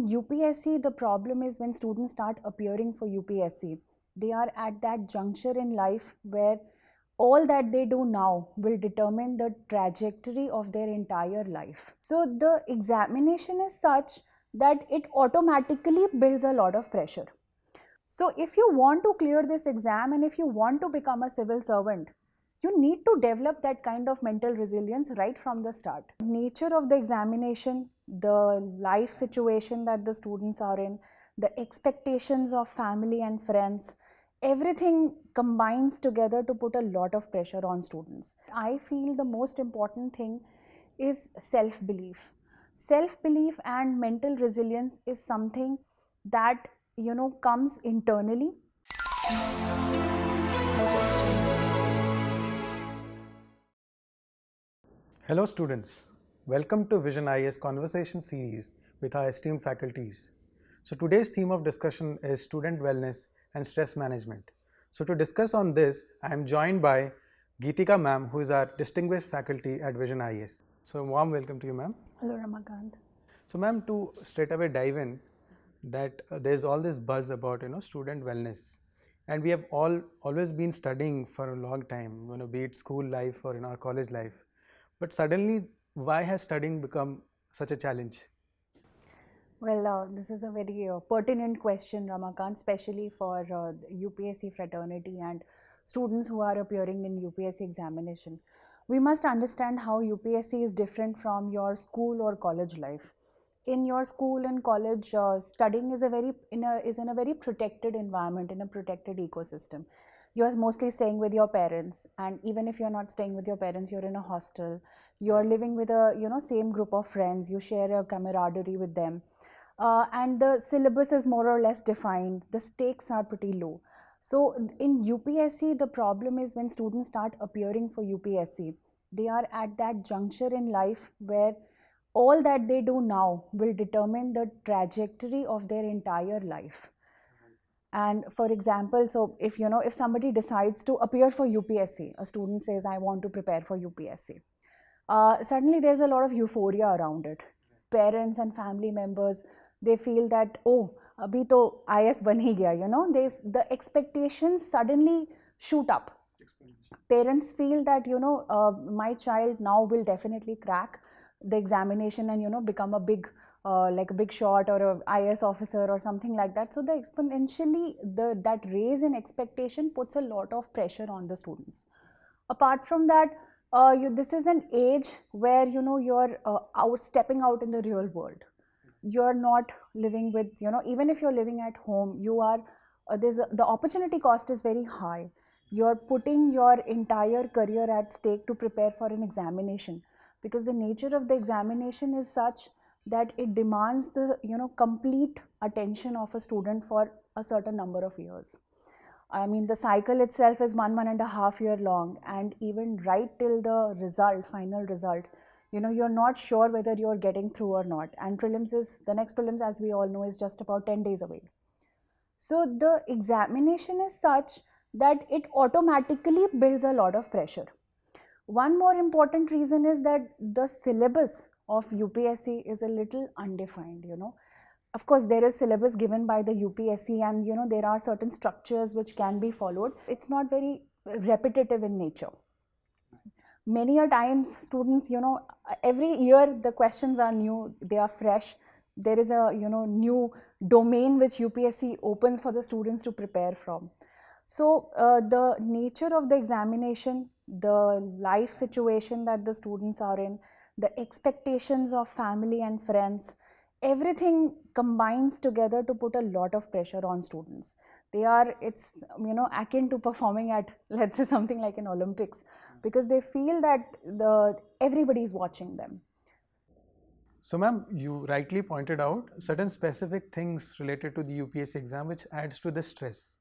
UPSC, the problem is when students start appearing for UPSC, they are at that juncture in life where all that they do now will determine the trajectory of their entire life. So the examination is such that it automatically builds a lot of pressure. So if you want to clear this exam and if you want to become a civil servant, you need to develop that kind of mental resilience right from the start. Nature of the examination, the life situation that the students are in, the expectations of family and friends, everything combines together to put a lot of pressure on students. I feel the most important thing is self-belief. Self-belief and mental resilience is something that comes internally. Hello students, welcome to VISION IAS conversation series with our esteemed faculties. So today's theme of discussion is student wellness and stress management. So to discuss on this, I am joined by Geetika ma'am, who is our distinguished faculty at VISION IAS. So warm welcome to you, ma'am. Hello Ramakant. So ma'am, to straight away dive in, that there's all this buzz about student wellness, and we have always been studying for a long time, be it school life or in our college life. But suddenly, why has studying become such a challenge? Well, this is a very pertinent question, Ramakant, especially for UPSC fraternity and students who are appearing in UPSC examination. We must understand how UPSC is different from your school or college life. In your school and college, studying is in a very protected environment, in a protected ecosystem. You are mostly staying with your parents, and even if you're not staying with your parents, you're in a hostel. You're living with a same group of friends. You share a camaraderie with them, and the syllabus is more or less defined. The stakes are pretty low. So in UPSC, the problem is when students start appearing for UPSC, they are at that juncture in life where all that they do now will determine the trajectory of their entire life. And for example, so if somebody decides to appear for UPSC, a student says, I want to prepare for UPSC. Suddenly there's a lot of euphoria around it. Parents and family members, they feel that, oh, abhi to IAS ban hi gaya, the expectations suddenly shoot up. Parents feel that, my child now will definitely crack the examination and become a big like a big shot or a IAS officer or something like that. So the exponentially that raise in expectation puts a lot of pressure on the students. Apart from that, this is an age where you're stepping out in the real world. You're not living with even if you're living at home, you are the opportunity cost is very high. You're putting your entire career at stake to prepare for an examination, because the nature of the examination is such that it demands the complete attention of a student for a certain number of years. I mean, the cycle itself is 1.5 year long, and even right till the final result, you're not sure whether you're getting through or not. And the next prelims, as we all know, is just about 10 days away. So the examination is such that it automatically builds a lot of pressure. One more important reason is that the syllabus of UPSC is a little undefined, Of course, there is syllabus given by the UPSC, and there are certain structures which can be followed. It's not very repetitive in nature. Many a times students, every year the questions are new, they are fresh. There is a new domain which UPSC opens for the students to prepare from. So the nature of the examination, the life situation that the students are in, the expectations of family and friends, everything combines together to put a lot of pressure on students. It's akin to performing at, let's say, something like an Olympics, because they feel that everybody is watching them. So ma'am, you rightly pointed out certain specific things related to the UPSC exam which adds to the stress.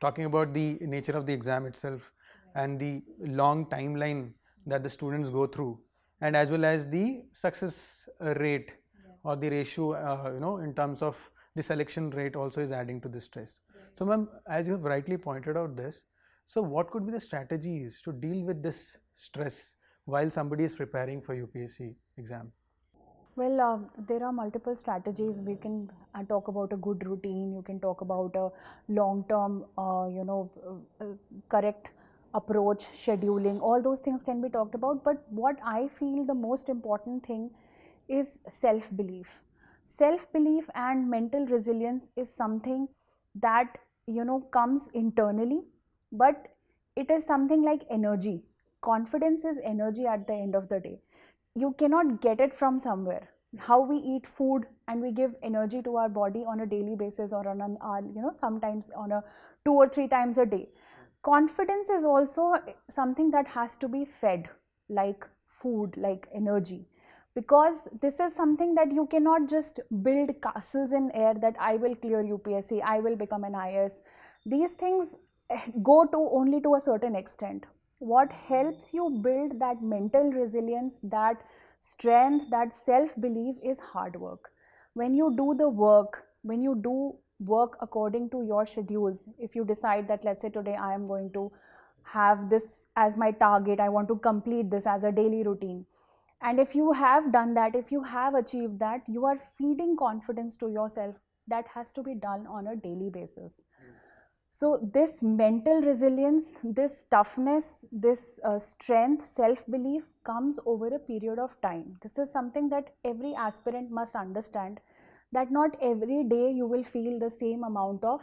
Talking about the nature of the exam itself and the long timeline that the students go through, and as well as the success rate or the ratio, in terms of the selection rate also is adding to the stress. So ma'am, as you have rightly pointed out this, so what could be the strategies to deal with this stress while somebody is preparing for UPSC exam? Well, there are multiple strategies. We can talk about a good routine. You can talk about a long-term, correct approach, scheduling. All those things can be talked about. But what I feel the most important thing is self-belief. Self-belief and mental resilience is something that comes internally, but it is something like energy. Confidence is energy at the end of the day. You cannot get it from somewhere. How we eat food and we give energy to our body on a daily basis, or on sometimes on a 2 or 3 times a day. Confidence is also something that has to be fed, like food, like energy, because this is something that you cannot just build castles in air, that I will clear UPSC, I will become an IAS. These things go to only to a certain extent. What helps you build that mental resilience, that strength, that self belief is hard work. When you do the work, when you do work according to your schedules, if you decide that, let's say today I am going to have this as my target, I want to complete this as a daily routine, and if you have done that, if you have achieved that, you are feeding confidence to yourself. That has to be done on a daily basis. So this mental resilience, this toughness, this strength, self-belief comes over a period of time. This is something that every aspirant must understand, that not every day you will feel the same amount of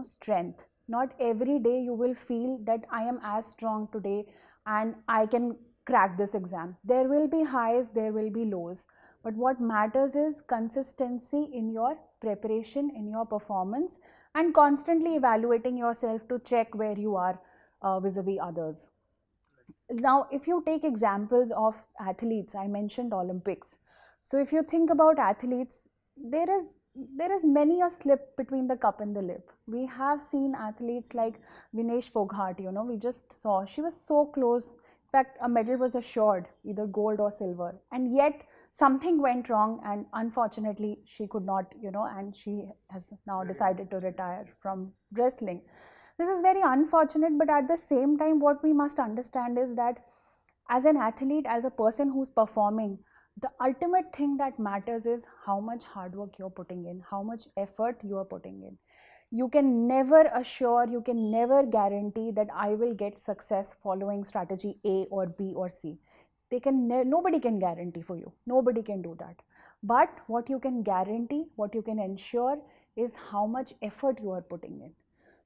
strength. Not every day you will feel that I am as strong today and I can crack this exam. There will be highs, there will be lows. But what matters is consistency in your preparation, in your performance, and constantly evaluating yourself to check where you are vis-a-vis others. Now, if you take examples of athletes, I mentioned Olympics. So if you think about athletes, there is many a slip between the cup and the lip. We have seen athletes like Vinesh Fogart, we just saw, she was so close. In fact, a medal was assured, either gold or silver, and yet something went wrong, and unfortunately she could not, and she has now decided to retire from wrestling. This is very unfortunate, but at the same time, what we must understand is that as an athlete, as a person who's performing, the ultimate thing that matters is how much hard work you're putting in, how much effort you are putting in. You can never assure, you can never guarantee that I will get success following strategy A or B or C. Nobody can guarantee for you. Nobody can do that. But what you can guarantee, what you can ensure is how much effort you are putting in.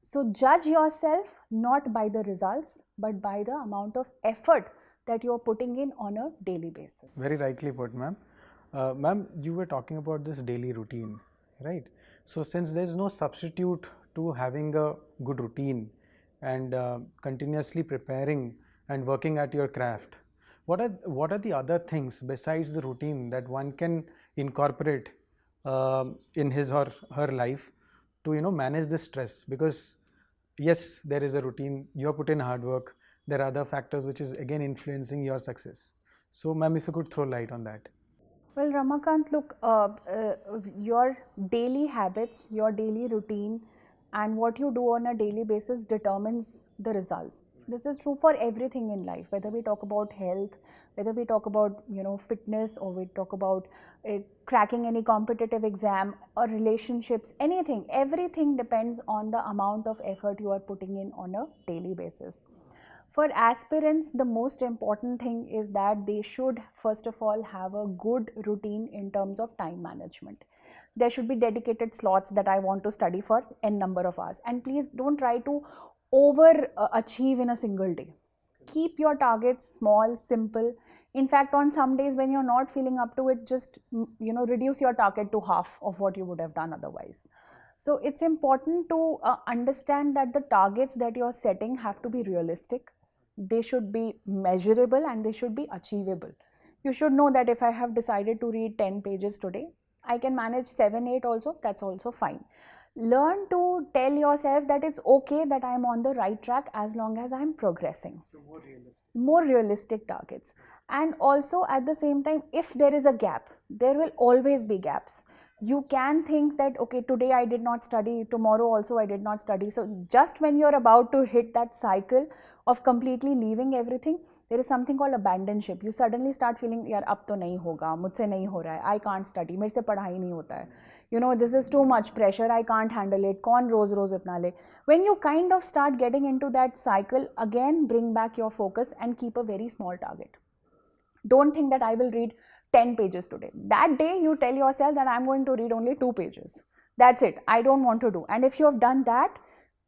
So judge yourself not by the results, but by the amount of effort that you are putting in on a daily basis. Very rightly put, ma'am. Ma'am, you were talking about this daily routine, right? So since there is no substitute to having a good routine and continuously preparing and working at your craft, what are the other things besides the routine that one can incorporate in his or her life to manage the stress? Because yes, there is a routine, you have put in hard work, there are other factors which is again influencing your success. So ma'am, if you could throw light on that. Well, Ramakant, look, your daily habit, your daily routine, and what you do on a daily basis determines the results. This is true for everything in life, whether we talk about health, whether we talk about fitness, or we talk about cracking any competitive exam or relationships, anything. Everything depends on the amount of effort you are putting in on a daily basis. For aspirants, the most important thing is that they should first of all have a good routine in terms of time management. There should be dedicated slots that I want to study for n number of hours, and please don't try to over achieve in a single day. Keep your targets small, simple. In fact, on some days when you're not feeling up to it, just reduce your target to half of what you would have done otherwise. So it's important to understand that the targets that you're setting have to be realistic. They should be measurable and they should be achievable. You should know that if I have decided to read 10 pages today, I can manage 7, 8 also, that's also fine. Learn to tell yourself that it's okay, that I'm on the right track as long as I'm progressing. So More realistic targets. And also at the same time, if there is a gap, there will always be gaps. You can think that, okay, today I did not study, tomorrow also I did not study. So just when you're about to hit that cycle of completely leaving everything, there is something called abandonship. You suddenly start feeling, yaar ab to nahi hoga, mujhse nahi ho raha hai, I can't study, mere se padhai nahi hota hai, you know, this is too much pressure, I can't handle it, kaun roz roz itna le. When you kind of start getting into that cycle, again bring back your focus and keep a very small target. Don't think that I will read 10 pages today. That day you tell yourself that I'm going to read only 2 pages. That's it. I don't want to do. And if you have done that,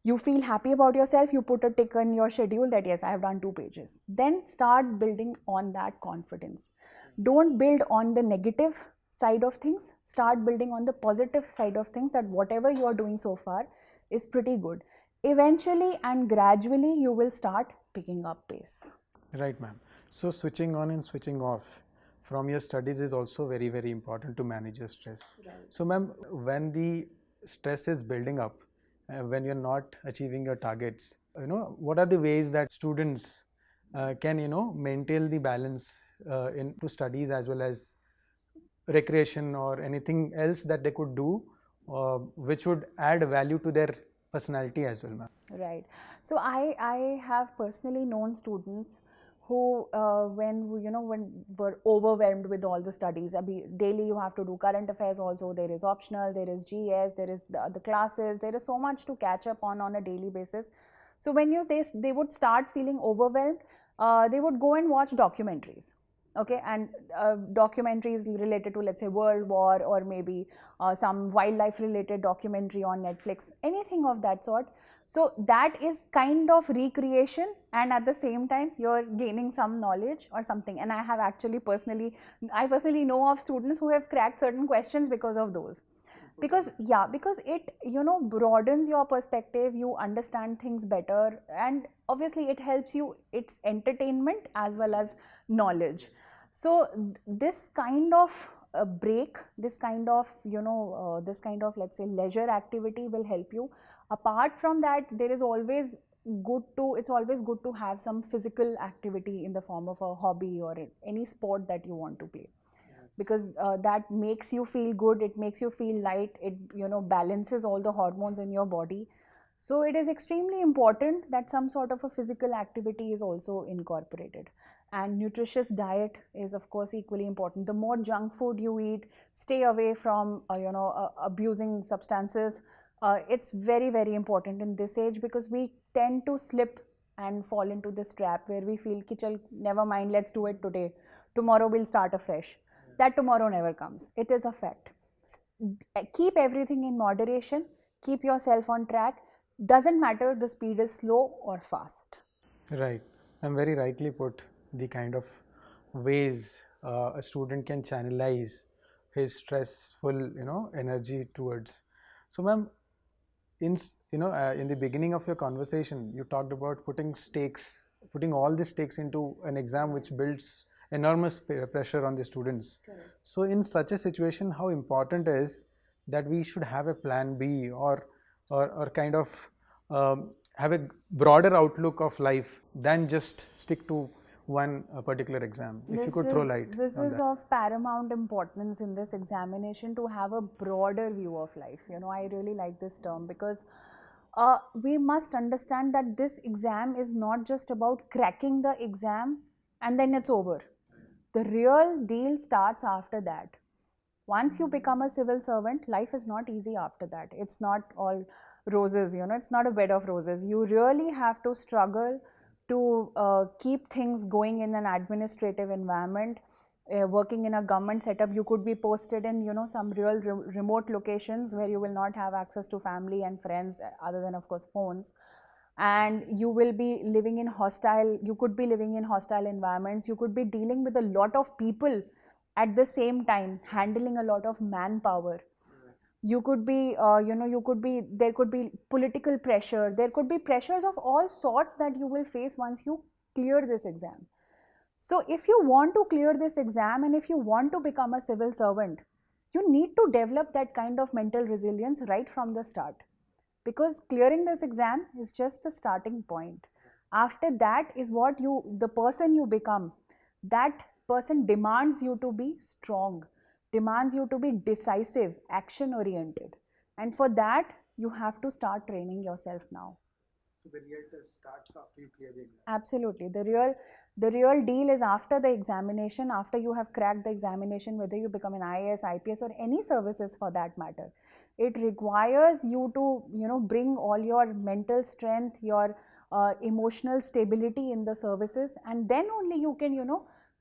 you feel happy about yourself, you put a tick in your schedule that yes, I have done 2 pages. Then start building on that confidence. Don't build on the negative side of things. Start building on the positive side of things, that whatever you are doing so far is pretty good. Eventually and gradually you will start picking up pace. Right, ma'am. So switching on and switching off from your studies is also very, very important to manage your stress. Right. So ma'am, when the stress is building up, when you're not achieving your targets, you know, what are the ways that students can, you know, maintain the balance into studies as well as recreation or anything else that they could do which would add value to their personality as well, ma'am? Right. So I have personally known students who when were overwhelmed with all the studies. Daily you have to do current affairs also, there is optional, there is GS, there is the classes, there is so much to catch up on a daily basis. So when they would start feeling overwhelmed, they would go and watch documentaries. Okay, and documentaries related to, let's say, World War, or maybe some wildlife related documentary on Netflix, anything of that sort. So that is kind of recreation, and at the same time you're gaining some knowledge or something. And I personally know of students who have cracked certain questions because of those. Because it, you know, broadens your perspective, you understand things better, and obviously it helps you, it's entertainment as well as knowledge. So this kind of break, this kind of, let's say, leisure activity will help you. Apart from that, it's always good to have some physical activity in the form of a hobby or any sport that you want to play, because that makes you feel good, it makes you feel light, it, you know, balances all the hormones in your body. So it is extremely important that some sort of a physical activity is also incorporated. And nutritious diet is of course equally important. The more junk food you eat, stay away from abusing substances. It's very, very important in this age, because we tend to slip and fall into this trap where we feel ki chal, never mind, let's do it today, tomorrow we'll start afresh. That tomorrow never comes. It is a fact. Keep everything in moderation, keep yourself on track. Doesn't matter the speed is slow or fast. Right, and very rightly put, the kind of ways a student can channelize his stressful, you know, energy towards. So ma'am, in the beginning of your conversation, you talked about putting all the stakes into an exam, which builds enormous pressure on the students. Correct. So in such a situation, how important is that we should have a plan B, or kind of have a broader outlook of life than just stick to one particular exam? If you could throw light This on is that. of paramount importance in this examination, to have a broader view of life. You know, I really like this term, because we must understand that this exam is not just about cracking the exam and then it's over. The real deal starts after that. Once you become a civil servant, life is not easy after that. It's not all roses, you know, it's not a bed of roses. You really have to struggle to keep things going in an administrative environment. Working in a government setup, you could be posted in, you know, some real remote locations where you will not have access to family and friends, other than of course phones. And you will be living in you could be living in hostile environments. You could be dealing with a lot of people at the same time, handling a lot of manpower. You could be, there could be political pressure, there could be pressures of all sorts that you will face once you clear this exam. So if you want to clear this exam, and if you want to become a civil servant, you need to develop that kind of mental resilience right from the start, because clearing this exam is just the starting point. After that is the person you become. That person demands you to be strong, demands you to be decisive, action oriented, and for that you have to start training yourself now. So the real test starts after you clear the exam. Absolutely. The real deal is after the examination, after you have cracked the examination, whether you become an IAS, IPS, or any services for that matter. It requires you to, bring all your mental strength, your emotional stability in the services, and then only you can,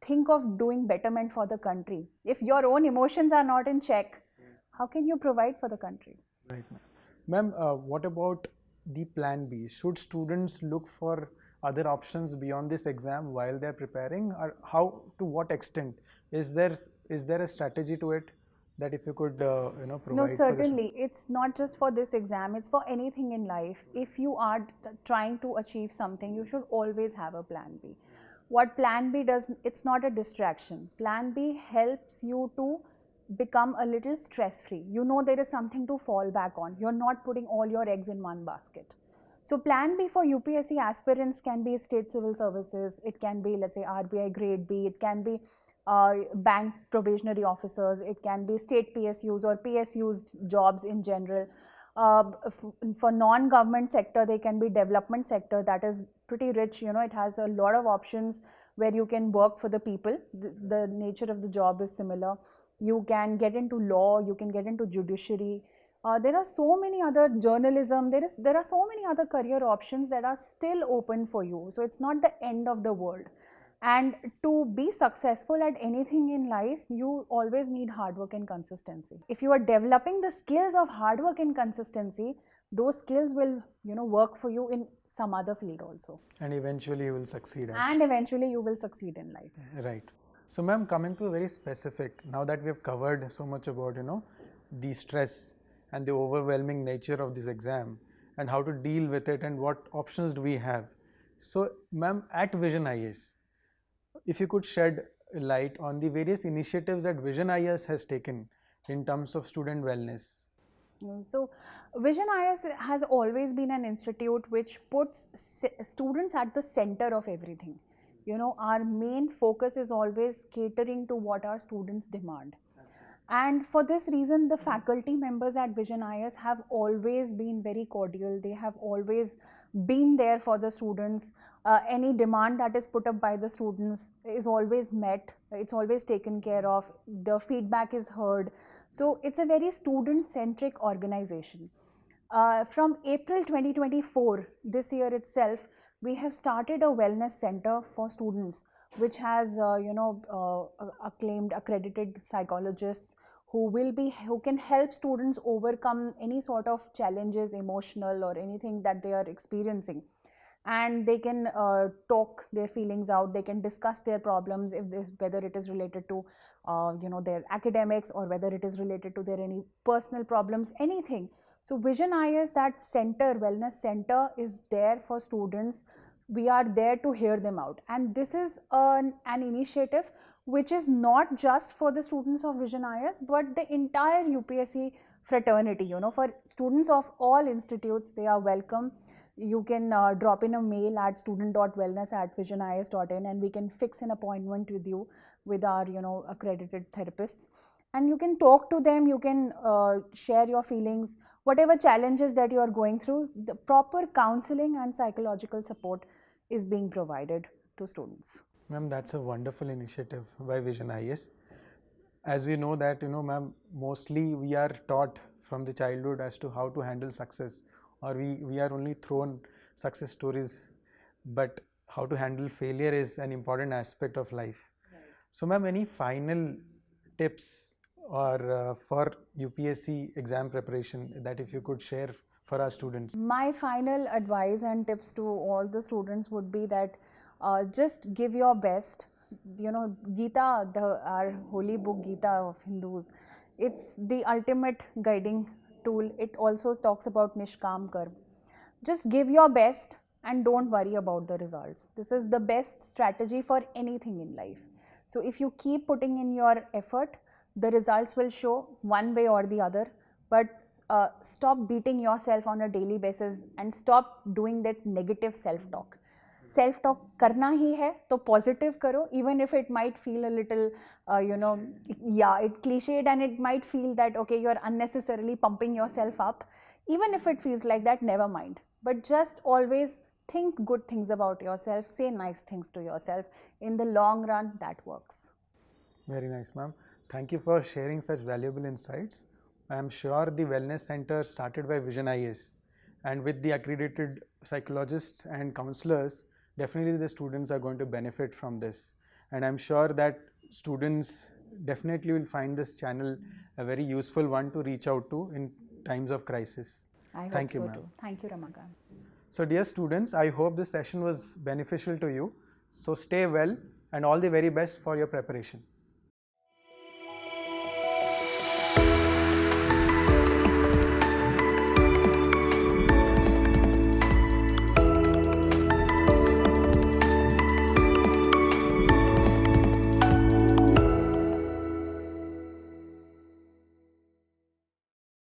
think of doing betterment for the country. If your own emotions are not in check, how can you provide for the country? Right, ma'am. Ma'am, what about the plan B? Should students look for other options beyond this exam while they're preparing, or how, to what extent? Is there a strategy to it that if you could provide? No, certainly. It's not just for this exam, it's for anything in life. If you are trying to achieve something, you should always have a plan B. What plan B does, it's not a distraction. Plan B helps you to become a little stress free. You know there is something to fall back on. You're not putting all your eggs in one basket. So plan B for UPSC aspirants can be state civil services, it can be, let's say, RBI grade B, it can be bank probationary officers, it can be state PSUs or PSUs jobs in general. For non-government sector, they can be development sector, that is pretty rich, it has a lot of options where you can work for the people. The nature of the job is similar. You can get into law, you can get into judiciary. There are so many other journalism, there are so many other career options that are still open for you. So it's not the end of the world. And to be successful at anything in life, you always need hard work and consistency. If you are developing the skills of hard work and consistency, those skills will, work for you in some other field also. And eventually you will succeed. And eventually you will succeed in life. Right. So ma'am, coming to a very specific, now that we have covered so much about, the stress and the overwhelming nature of this exam and how to deal with it and what options do we have. So ma'am, at Vision IAS, if you could shed light on the various initiatives that Vision IAS has taken in terms of student wellness. So Vision IAS has always been an institute which puts students at the center of everything. Our main focus is always catering to what our students demand. And for this reason, the faculty members at Vision IAS have always been very cordial. They have always been there for the students. Any demand that is put up by the students is always met. It's always taken care of. The feedback is heard. So it's a very student-centric organization. From April 2024, this year itself, we have started a wellness center for students, which has acclaimed, accredited psychologists who can help students overcome any sort of challenges, emotional or anything that they are experiencing, and they can talk their feelings out. They can discuss their problems, whether it is related to their academics or whether it is related to their any personal problems, anything. So Vision IAS, that center, wellness center, is there for students. We are there to hear them out, and this is an initiative which is not just for the students of Vision IAS, but the entire UPSC fraternity. For students of all institutes, they are welcome. You can drop in a mail at student.wellness@visionis.in, and we can fix an appointment with you with our accredited therapists, and you can talk to them. You can share your feelings, whatever challenges that you are going through. The proper counseling and psychological support is being provided to students. Ma'am, that's a wonderful initiative by Vision IAS. As we know that, ma'am, mostly we are taught from the childhood as to how to handle success, or we are only thrown success stories, but how to handle failure is an important aspect of life. Right. So ma'am, any final tips or for UPSC exam preparation that if you could share for our students? My final advice and tips to all the students would be that just give your best. Gita, our holy book Gita of Hindus, it's the ultimate guiding tool. It also talks about Nishkam Karma. Just give your best and don't worry about the results. This is the best strategy for anything in life. So if you keep putting in your effort, the results will show one way or the other. But stop beating yourself on a daily basis and stop doing that negative self-talk. Self talk करना ही है तो positive करो, even if it might feel a little it cliched and it might feel that okay, you're unnecessarily pumping yourself up. Even if it feels like that, never mind, but just always think good things about yourself, say nice things to yourself. In the long run, that works. Very nice, ma'am. Thank you for sharing such valuable insights. I am sure the Wellness Center started by Vision IAS, and with the accredited psychologists and counselors, definitely the students are going to benefit from this. And I'm sure that students definitely will find this channel a very useful one to reach out to in times of crisis. I hope Thank you, so ma'am. too. Thank you, Ramakant. So, dear students, I hope this session was beneficial to you. So, stay well and all the very best for your preparation.